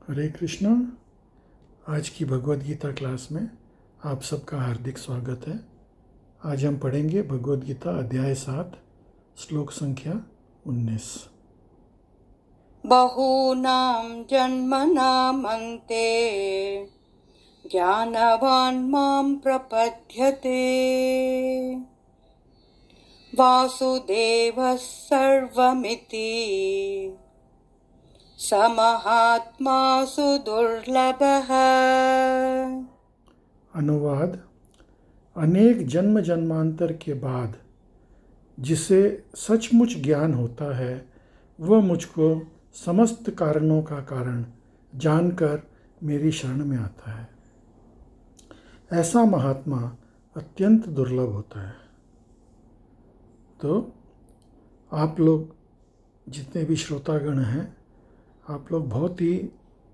हरे कृष्णा। आज की भगवद गीता क्लास में आप सबका हार्दिक स्वागत है। आज हम पढ़ेंगे भगवद गीता अध्याय 7 श्लोक संख्या 19। बहूनां जन्मनामन्ते ज्ञानवान् मां प्रपद्यते वासुदेवः सर्वमिति स महात्मा सुदुर्लभः। अनुवाद: अनेक जन्म जन्मांतर के बाद जिसे सचमुच ज्ञान होता है वह मुझको समस्त कारणों का कारण जानकर मेरी शरण में आता है। ऐसा महात्मा अत्यंत दुर्लभ होता है। तो आप लोग जितने भी श्रोतागण हैं, आप लोग बहुत ही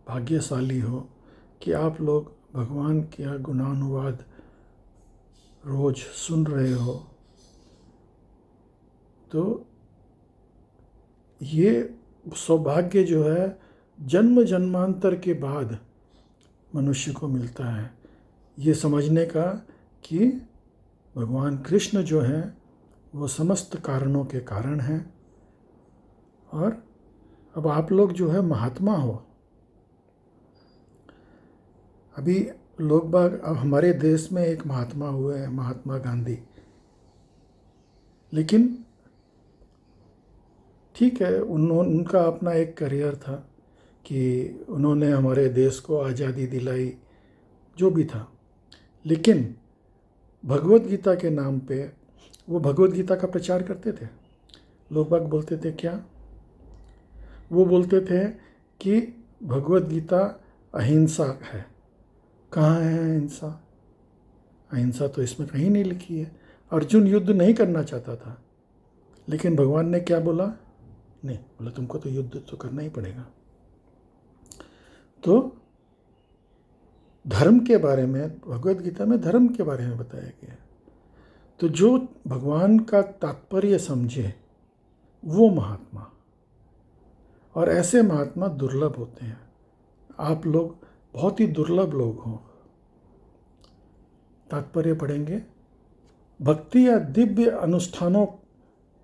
भाग्यशाली हो कि आप लोग भगवान का गुणानुवाद रोज सुन रहे हो। तो ये सौभाग्य जो है जन्म जन्मांतर के बाद मनुष्य को मिलता है, ये समझने का कि भगवान कृष्ण जो हैं वो समस्त कारणों के कारण हैं। और अब आप लोग जो है महात्मा हो। अभी लोग बाग, अब हमारे देश में एक महात्मा हुए हैं, महात्मा गांधी। लेकिन ठीक है, उनका अपना एक करियर था कि उन्होंने हमारे देश को आज़ादी दिलाई, जो भी था। लेकिन भगवद गीता के नाम पे वो भगवद गीता का प्रचार करते थे। लोग बाग बोलते थे क्या? वो बोलते थे कि भगवद गीता अहिंसा है। कहाँ है अहिंसा? अहिंसा तो इसमें कहीं नहीं लिखी है। अर्जुन युद्ध नहीं करना चाहता था, लेकिन भगवान ने क्या बोला? नहीं, बोला तुमको तो युद्ध तो करना ही पड़ेगा। तो धर्म के बारे में भगवद गीता में धर्म के बारे में बताया गया है। तो जो भगवान का तात्पर्य समझे वो महात्मा, और ऐसे महात्मा दुर्लभ होते हैं। आप लोग बहुत ही दुर्लभ लोग हो। तात्पर्य पढ़ेंगे। भक्ति या दिव्य अनुष्ठानों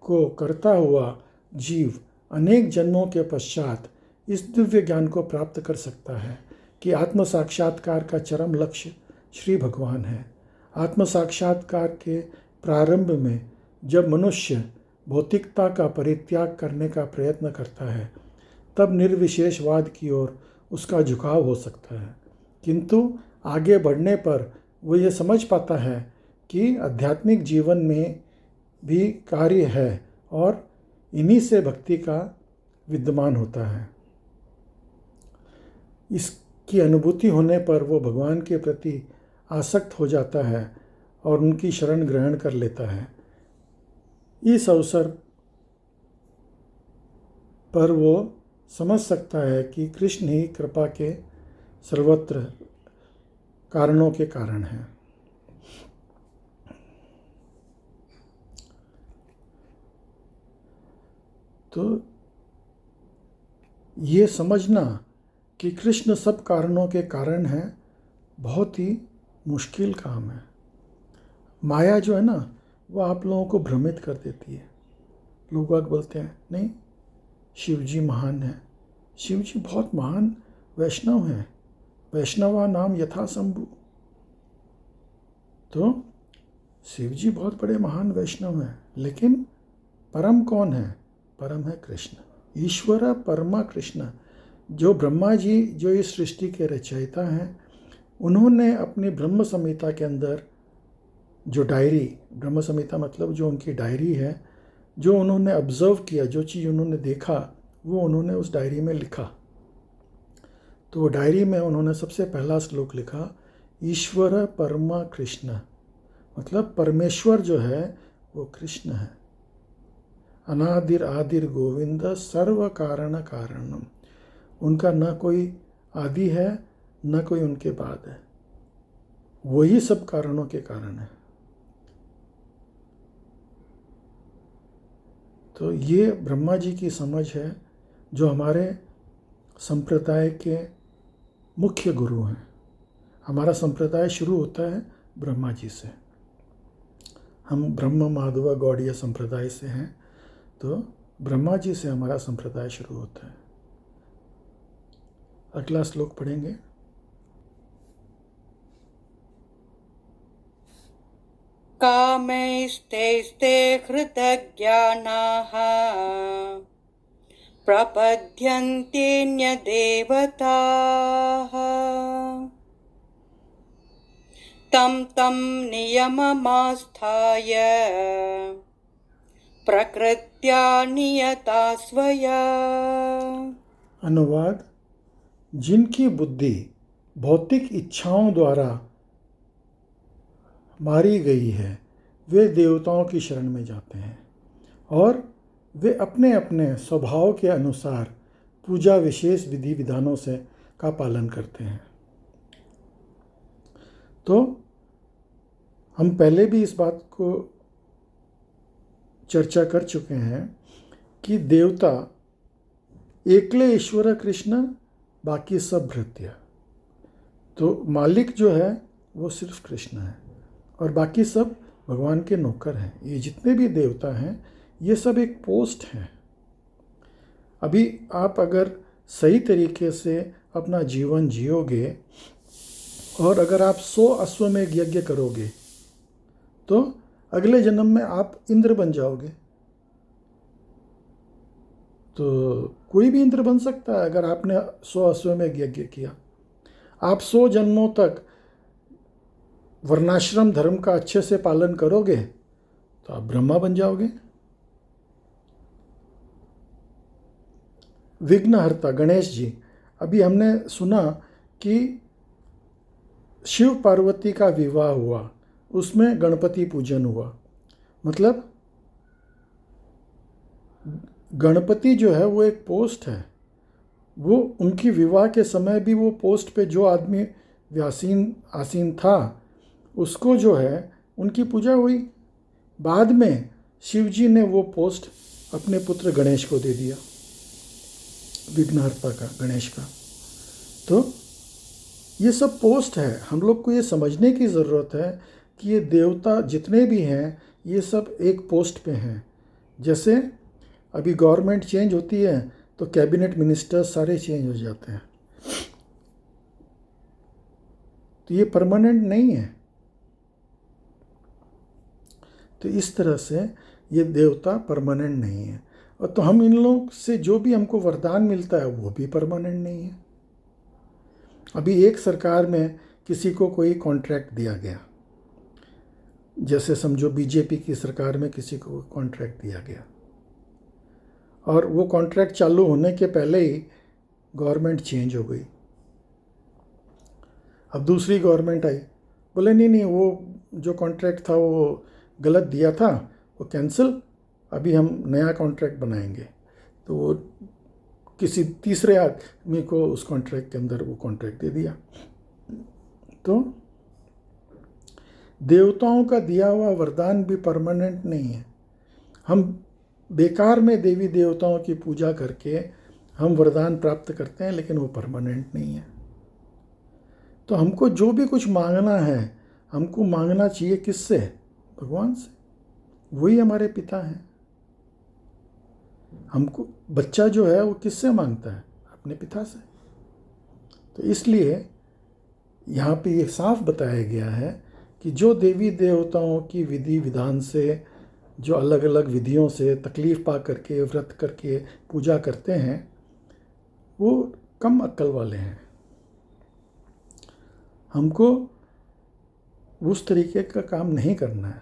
को करता हुआ जीव अनेक जन्मों के पश्चात इस दिव्य ज्ञान को प्राप्त कर सकता है कि आत्म साक्षात्कार का चरम लक्ष्य श्री भगवान है। आत्म साक्षात्कार के प्रारंभ में जब मनुष्य भौतिकता का परित्याग करने का प्रयत्न करता है, तब निर्विशेषवाद की ओर उसका झुकाव हो सकता है। किंतु आगे बढ़ने पर वो ये समझ पाता है कि आध्यात्मिक जीवन में भी कार्य है और इन्हीं से भक्ति का विद्यमान होता है। इसकी अनुभूति होने पर वो भगवान के प्रति आसक्त हो जाता है और उनकी शरण ग्रहण कर लेता है। इस अवसर पर वो समझ सकता है कि कृष्ण ही कृपा के सर्वत्र कारणों के कारण हैं। तो ये समझना कि कृष्ण सब कारणों के कारण हैं बहुत ही मुश्किल काम है। माया जो है ना, वो आप लोगों को भ्रमित कर देती है। लोग बाग बोलते हैं नहीं, शिव जी महान है। शिव जी बहुत महान वैष्णव हैं। वैष्णवा नाम यथा शंभु। तो शिव जी बहुत बड़े महान वैष्णव हैं, लेकिन परम कौन है? परम है कृष्ण, ईश्वर परमा कृष्ण। जो ब्रह्मा जी, जो इस सृष्टि के रचयिता हैं, उन्होंने अपनी ब्रह्म संहिता के अंदर जो डायरी, ब्रह्म संहिता मतलब जो उनकी डायरी है, जो उन्होंने ऑब्जर्व किया, जो चीज़ उन्होंने देखा, वो उन्होंने उस डायरी में लिखा। तो वो डायरी में उन्होंने सबसे पहला श्लोक लिखा, ईश्वर परमा कृष्ण, मतलब परमेश्वर जो है वो कृष्ण है। अनादिर आदिर गोविंद सर्व कारण कारणम। उनका न कोई आदि है, न कोई उनके बाद है। वही सब कारणों के कारण है। तो ये ब्रह्मा जी की समझ है, जो हमारे संप्रदाय के मुख्य गुरु हैं। हमारा संप्रदाय शुरू होता है ब्रह्मा जी से। हम ब्रह्म माधव गौड़ीय संप्रदाय से हैं, तो ब्रह्मा जी से हमारा संप्रदाय शुरू होता है। अगला श्लोक पढ़ेंगे। कामैस्तैस्ते हृतज्ञानाः प्रपद्यन्तेऽन्यदेवताः तं तं नियममास्थाय प्रकृत्या नियता स्वया। अनुवाद: जिनकी बुद्धि भौतिक इच्छाओं द्वारा मारी गई है वे देवताओं की शरण में जाते हैं और वे अपने अपने स्वभाव के अनुसार पूजा विशेष विधि विधानों से का पालन करते हैं। तो हम पहले भी इस बात को चर्चा कर चुके हैं कि देवता एकले ईश्वर कृष्ण, बाकी सब भृत्य। तो मालिक जो है वो सिर्फ कृष्ण है और बाकी सब भगवान के नौकर हैं। ये जितने भी देवता हैं ये सब एक पोस्ट हैं। अभी आप अगर सही तरीके से अपना जीवन जियोगे और अगर आप 100 अश्वमेध यज्ञ करोगे तो अगले जन्म में आप इंद्र बन जाओगे। तो कोई भी इंद्र बन सकता है अगर आपने 100 अश्वमेध यज्ञ किया। आप 100 जन्मों तक वर्णाश्रम धर्म का अच्छे से पालन करोगे तो आप ब्रह्मा बन जाओगे। विघ्नहर्ता गणेश जी, अभी हमने सुना कि शिव पार्वती का विवाह हुआ, उसमें गणपति पूजन हुआ। मतलब गणपति जो है वो एक पोस्ट है। वो उनकी विवाह के समय भी वो पोस्ट पे जो आदमी आसीन था उसको जो है उनकी पूजा हुई। बाद में शिव जी ने वो पोस्ट अपने पुत्र गणेश को दे दिया, विघ्नहर्ता का, गणेश का। तो ये सब पोस्ट है। हम लोग को ये समझने की ज़रूरत है कि ये देवता जितने भी हैं ये सब एक पोस्ट पे हैं। जैसे अभी गवर्नमेंट चेंज होती है तो कैबिनेट मिनिस्टर्स सारे चेंज हो जाते हैं, तो ये परमानेंट नहीं है। तो इस तरह से ये देवता परमानेंट नहीं है। और तो हम इन लोगों से जो भी हमको वरदान मिलता है वो भी परमानेंट नहीं है। अभी एक सरकार में किसी को कोई कॉन्ट्रैक्ट दिया गया, जैसे समझो बीजेपी की सरकार में किसी को कॉन्ट्रैक्ट दिया गया और वो कॉन्ट्रैक्ट चालू होने के पहले ही गवर्नमेंट चेंज हो गई। अब दूसरी गवर्नमेंट आई, बोले नहीं वो जो कॉन्ट्रैक्ट था वो गलत दिया था, वो कैंसिल, अभी हम नया कॉन्ट्रैक्ट बनाएंगे। तो वो किसी तीसरे आदमी को उस कॉन्ट्रैक्ट के अंदर वो कॉन्ट्रैक्ट दे दिया। तो देवताओं का दिया हुआ वरदान भी परमानेंट नहीं है। हम बेकार में देवी देवताओं की पूजा करके हम वरदान प्राप्त करते हैं, लेकिन वो परमानेंट नहीं है। तो हमको जो भी कुछ मांगना है हमको मांगना चाहिए किससे? भगवान से। वही हमारे पिता हैं। हमको बच्चा जो है वो किससे मांगता है? अपने पिता से। तो इसलिए यहाँ पे ये साफ बताया गया है कि जो देवी देवताओं की विधि विधान से, जो अलग अलग विधियों से तकलीफ़ पा करके व्रत करके पूजा करते हैं, वो कम अक्ल वाले हैं। हमको उस तरीके का काम नहीं करना है।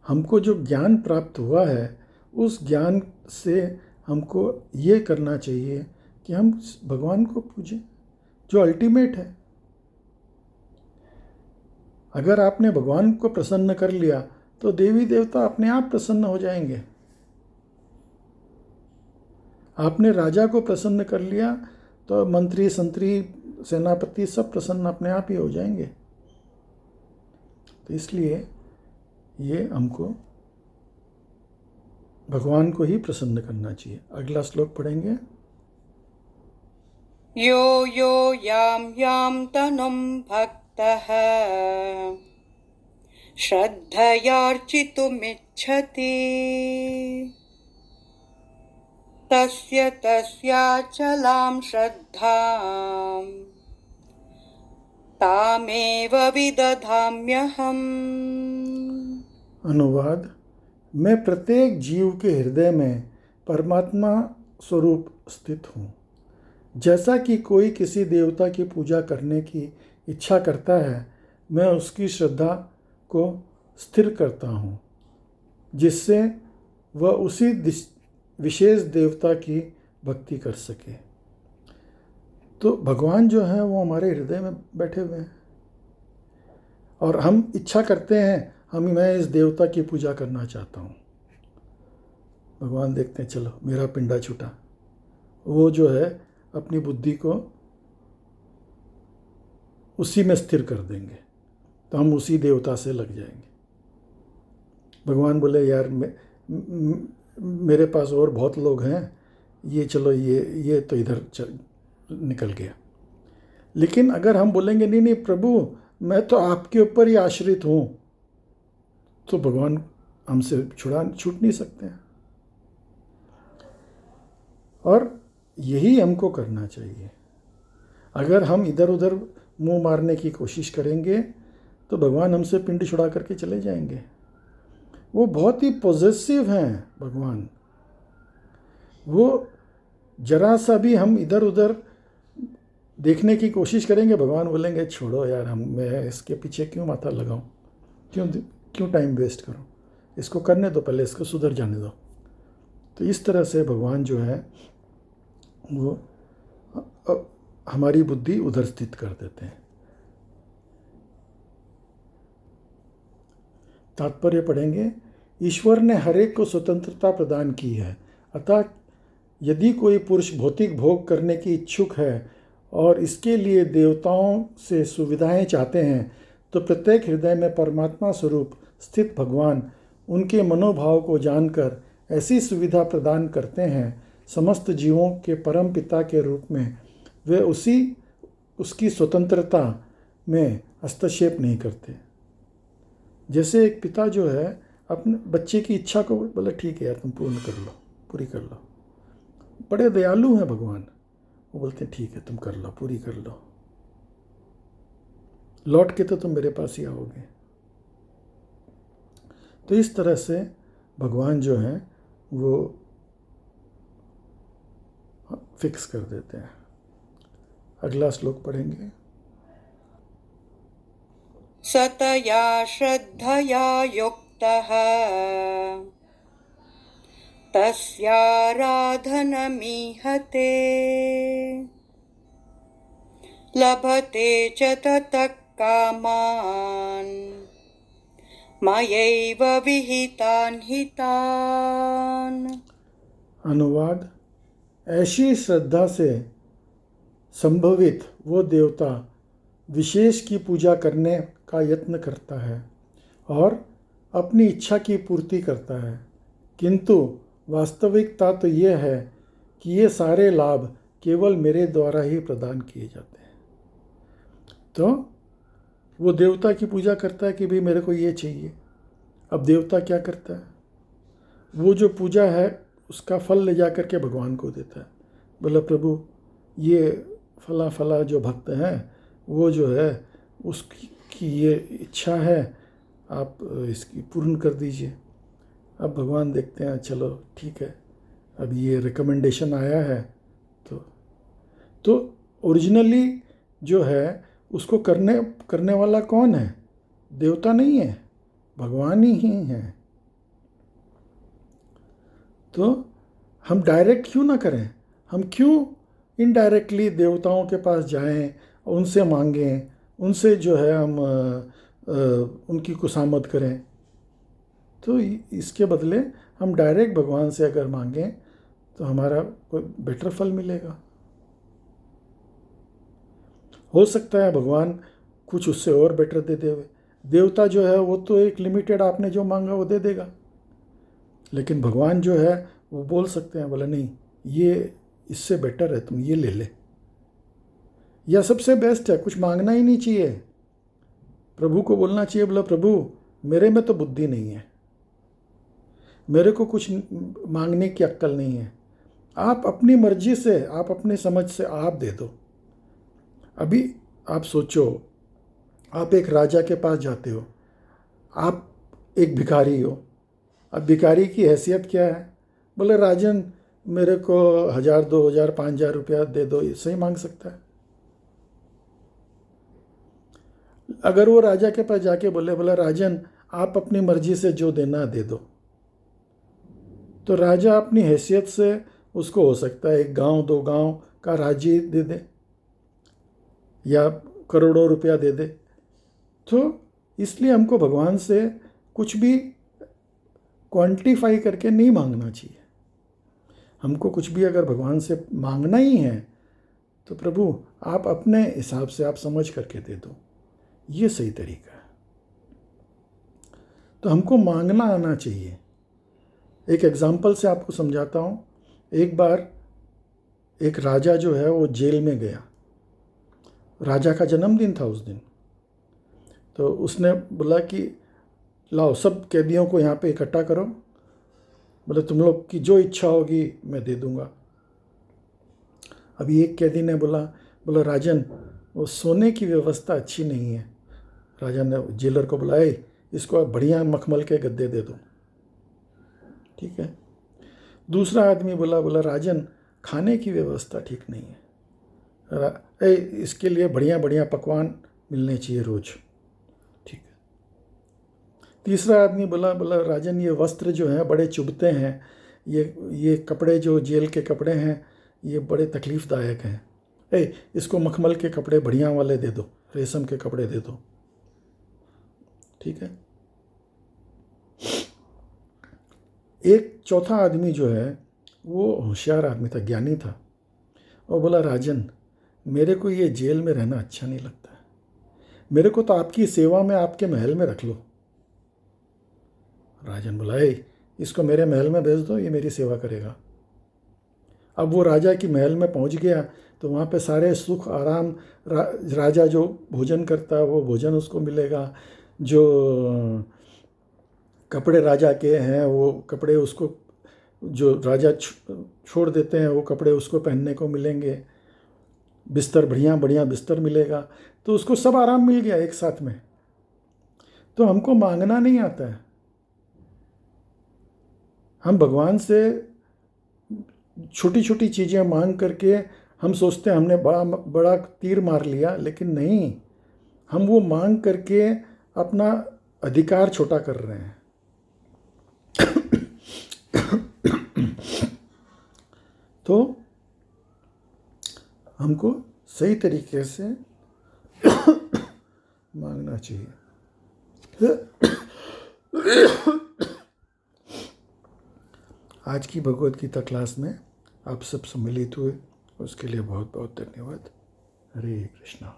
हमको जो ज्ञान प्राप्त हुआ है उस ज्ञान से हमको ये करना चाहिए कि हम भगवान को पूजें जो अल्टीमेट है। अगर आपने भगवान को प्रसन्न कर लिया तो देवी देवता अपने आप प्रसन्न हो जाएंगे। आपने राजा को प्रसन्न कर लिया तो मंत्री संतरी सेनापति सब प्रसन्न अपने आप ही हो जाएंगे। तो इसलिए ये हमको भगवान को ही प्रसन्न करना चाहिए। अगला श्लोक पढ़ेंगे। यो यो यां यां तनुं भक्तः श्रद्धयार्चितुमिच्छति तस्य तस्याचलां श्रद्धां तामेव विदधाम्यहम्। अनुवाद: मैं प्रत्येक जीव के हृदय में परमात्मा स्वरूप स्थित हूँ। जैसा कि कोई किसी देवता की पूजा करने की इच्छा करता है, मैं उसकी श्रद्धा को स्थिर करता हूँ, जिससे वह उसी विशेष देवता की भक्ति कर सके। तो भगवान जो है वो हमारे हृदय में बैठे हुए हैं और हम इच्छा करते हैं मैं इस देवता की पूजा करना चाहता हूँ। भगवान देखते हैं, चलो मेरा पिंडा छूटा। वो जो है अपनी बुद्धि को उसी में स्थिर कर देंगे, तो हम उसी देवता से लग जाएंगे। भगवान बोले, यार मेरे पास और बहुत लोग हैं, ये चलो ये तो इधर निकल गया। लेकिन अगर हम बोलेंगे नहीं नहीं प्रभु, मैं तो आपके ऊपर ही आश्रित हूँ, तो भगवान हमसे छूट नहीं सकते हैं। और यही हमको करना चाहिए। अगर हम इधर उधर मुंह मारने की कोशिश करेंगे तो भगवान हमसे पिंड छुड़ा करके चले जाएंगे। वो बहुत ही पॉजेसिव हैं भगवान। वो जरा सा भी हम इधर उधर देखने की कोशिश करेंगे, भगवान बोलेंगे छोड़ो यार, मैं इसके पीछे क्यों माथा लगाऊं, क्यों टाइम वेस्ट करूं, इसको करने दो, पहले इसको सुधर जाने दो। तो इस तरह से भगवान जो है वो हमारी बुद्धि उधर स्थित कर देते हैं। तात्पर्य पढ़ेंगे। ईश्वर ने हर एक को स्वतंत्रता प्रदान की है, अतः यदि कोई पुरुष भौतिक भोग करने की इच्छुक है और इसके लिए देवताओं से सुविधाएं चाहते हैं, तो प्रत्येक हृदय में परमात्मा स्वरूप स्थित भगवान उनके मनोभाव को जानकर ऐसी सुविधा प्रदान करते हैं। समस्त जीवों के परम पिता के रूप में वे उसकी स्वतंत्रता में हस्तक्षेप नहीं करते। जैसे एक पिता जो है अपने बच्चे की इच्छा को बोले, ठीक है यार तुम पूरी कर लो। बड़े दयालु हैं भगवान। वो बोलते हैं ठीक है तुम कर लो, पूरी कर लो, लौट के तो तुम मेरे पास ही आओगे। तो इस तरह से भगवान जो है वो फिक्स कर देते हैं। अगला श्लोक पढ़ेंगे। सतया श्रद्धया युक्तः तस्याराधनमीहते लभते च ततः कामान् मयैव विहितान् हितान्। अनुवाद: ऐसी श्रद्धा से संभवित वो देवता विशेष की पूजा करने का यत्न करता है और अपनी इच्छा की पूर्ति करता है, किंतु वास्तविकता तो यह है कि ये सारे लाभ केवल मेरे द्वारा ही प्रदान किए जाते हैं। तो वो देवता की पूजा करता है कि भाई मेरे को ये चाहिए। अब देवता क्या करता है, वो जो पूजा है उसका फल ले जा कर के भगवान को देता है। बोला प्रभु ये फला जो भक्त हैं वो जो है उसकी ये इच्छा है, आप इसकी पूर्ण कर दीजिए। अब भगवान देखते हैं चलो ठीक है, अब ये रिकमेंडेशन आया है तो ओरिजिनली जो है उसको करने वाला कौन है? देवता नहीं है, भगवान ही है। तो हम डायरेक्ट क्यों ना करें, हम क्यों इनडायरेक्टली देवताओं के पास जाएं, उनसे मांगें, उनसे जो है हम उनकी खुशामद करें। तो इसके बदले हम डायरेक्ट भगवान से अगर मांगें तो हमारा कोई बेटर फल मिलेगा। हो सकता है भगवान कुछ उससे और बेटर दे दे। देवता जो है वो तो एक लिमिटेड, आपने जो मांगा वो दे देगा, लेकिन भगवान जो है वो बोल सकते हैं, बोला नहीं ये इससे बेटर है, तुम ये ले ले। या सबसे बेस्ट है कुछ मांगना ही नहीं चाहिए, प्रभु को बोलना चाहिए, बोला प्रभु मेरे में तो बुद्धि नहीं है, मेरे को कुछ मांगने की अक्ल नहीं है, आप अपनी मर्जी से, आप अपनी समझ से आप दे दो। अभी आप सोचो, आप एक राजा के पास जाते हो, आप एक भिखारी हो। अब भिखारी की हैसियत क्या है? बोले राजन मेरे को 1000 2000 5000 रुपया दे दो, इससे ही मांग सकता है। अगर वो राजा के पास जाके बोला राजन आप अपनी मर्जी से जो देना दे दो, तो राजा अपनी हैसियत से उसको हो सकता है 1 गांव 2 गांव का राज्य दे दे या करोड़ों रुपया दे दे। तो इसलिए हमको भगवान से कुछ भी क्वांटिफाई करके नहीं मांगना चाहिए। हमको कुछ भी अगर भगवान से मांगना ही है तो प्रभु आप अपने हिसाब से आप समझ करके दे दो, ये सही तरीका है। तो हमको मांगना आना चाहिए। एक एग्जाम्पल से आपको समझाता हूँ। एक बार एक राजा जो है वो जेल में गया, राजा का जन्मदिन था उस दिन। तो उसने बोला कि लाओ सब कैदियों को यहाँ पे इकट्ठा करो, बोले तुम लोग की जो इच्छा होगी मैं दे दूँगा। अभी एक कैदी ने बोला राजन वो सोने की व्यवस्था अच्छी नहीं है। राजा ने जेलर को बुलाए, इसको बढ़िया मखमल के गद्दे दे दो। ठीक है। दूसरा आदमी बोला राजन खाने की व्यवस्था ठीक नहीं है, इसके लिए बढ़िया बढ़िया पकवान मिलने चाहिए रोज। ठीक है। तीसरा आदमी बोला राजन ये वस्त्र जो हैं बड़े चुभते हैं, ये कपड़े जो जेल के कपड़े हैं ये बड़े तकलीफ़दायक हैं, इसको मखमल के कपड़े बढ़िया वाले दे दो, रेशम के कपड़े दे दो। ठीक है। एक चौथा आदमी जो है वो होशियार आदमी था, ज्ञानी था, और बोला राजन मेरे को ये जेल में रहना अच्छा नहीं लगता है, मेरे को तो आपकी सेवा में आपके महल में रख लो। राजन बोला इसको मेरे महल में भेज दो, ये मेरी सेवा करेगा। अब वो राजा की महल में पहुंच गया तो वहाँ पे सारे सुख आराम, राजा जो भोजन करता है वो भोजन उसको मिलेगा, जो कपड़े राजा के हैं वो कपड़े उसको, जो राजा छोड़ देते हैं वो कपड़े उसको पहनने को मिलेंगे, बिस्तर बढ़िया बढ़िया बिस्तर मिलेगा। तो उसको सब आराम मिल गया एक साथ में। तो हमको मांगना नहीं आता है, हम भगवान से छोटी छोटी चीज़ें मांग करके हम सोचते हैं हमने बड़ा बड़ा तीर मार लिया, लेकिन नहीं, हम वो मांग करके अपना अधिकार छोटा कर रहे हैं। तो हमको सही तरीके से मांगना चाहिए। आज की भगवद गीता क्लास में आप सब सम्मिलित हुए, उसके लिए बहुत बहुत धन्यवाद। हरे कृष्णा।